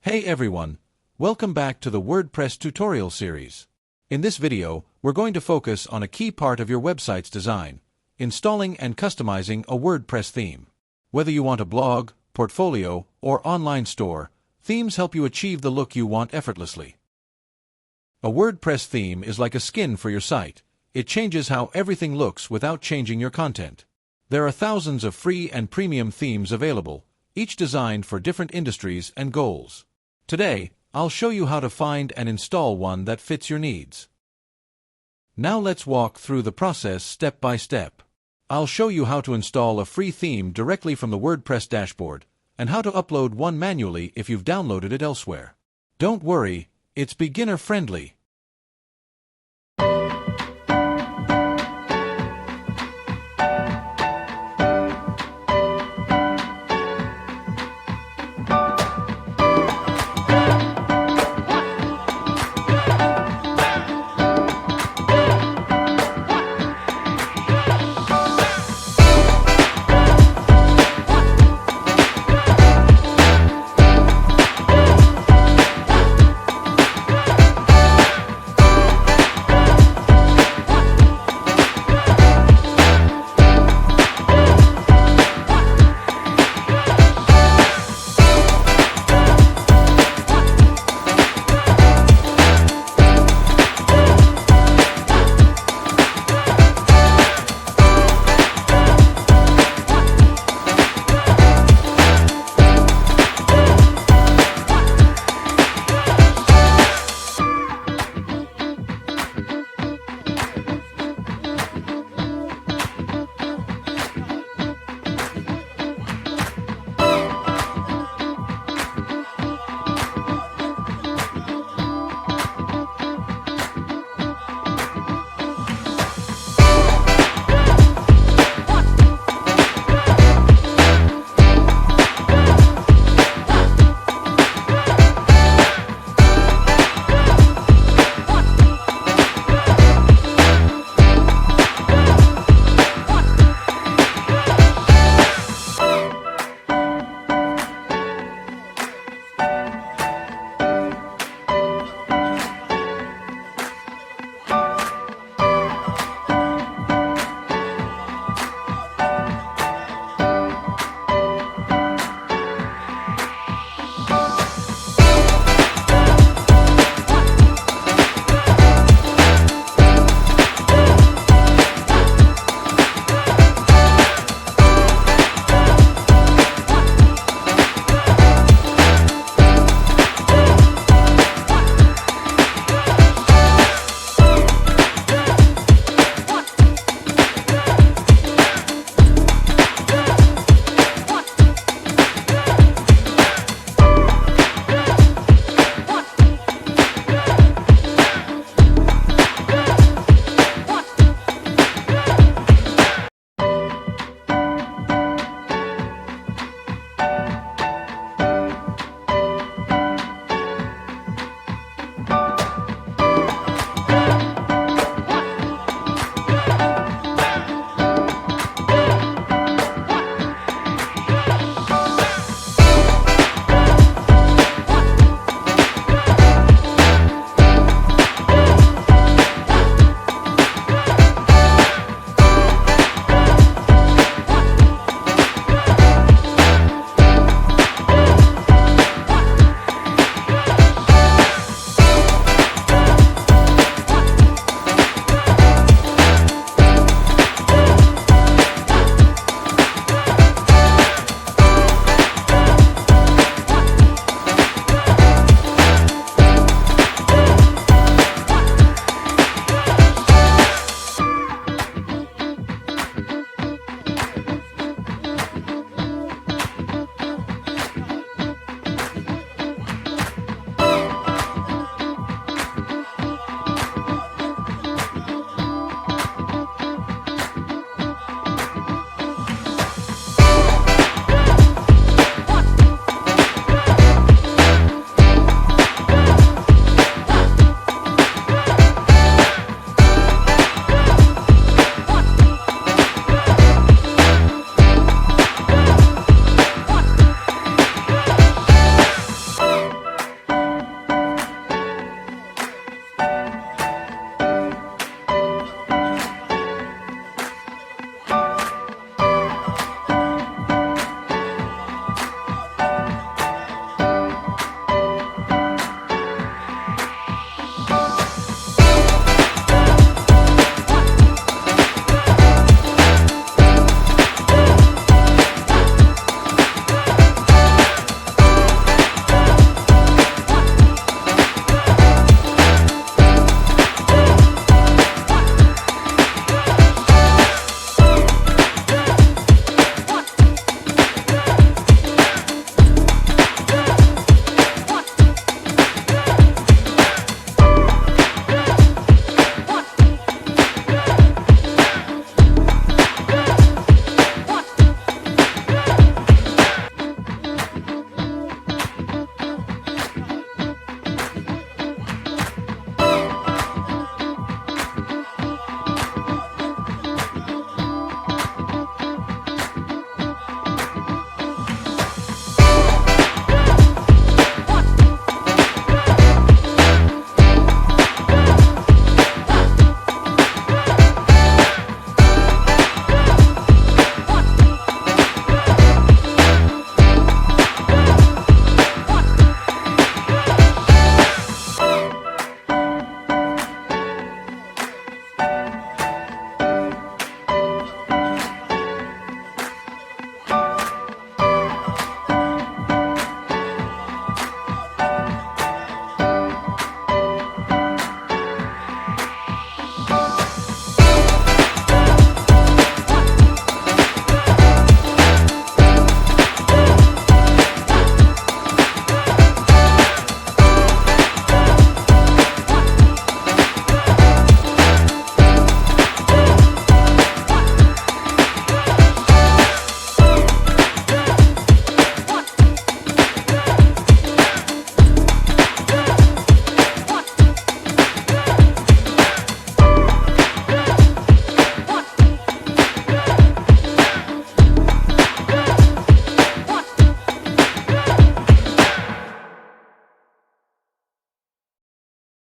Hey everyone, welcome back to the WordPress tutorial series. In this video, we're going to focus on a key part of your website's design, installing and customizing a WordPress theme. Whether you want a blog, portfolio, or online store, themes help you achieve the look you want effortlessly. A WordPress theme is like a skin for your site. It changes how everything looks without changing your content. There are thousands of free and premium themes available, each designed for different industries and goals. Today, I'll show you how to find and install one that fits your needs. Now let's walk through the process step by step. I'll show you how to install a free theme directly from the WordPress dashboard, and how to upload one manually if you've downloaded it elsewhere. Don't worry, it's beginner-friendly.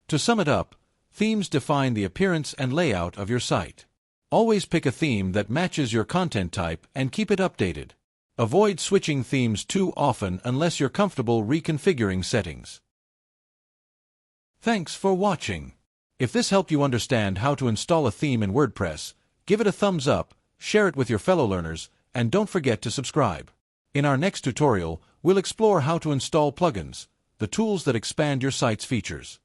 To sum it up, themes define the appearance and layout of your site. Always pick a theme that matches your content type and keep it updated. Avoid switching themes too often unless you're comfortable reconfiguring settings. Thanks for watching. If this helped you understand how to install a theme in WordPress, give it a thumbs up, share it with your fellow learners, and don't forget to subscribe. In our next tutorial, we'll explore how to install plugins, the tools that expand your site's features.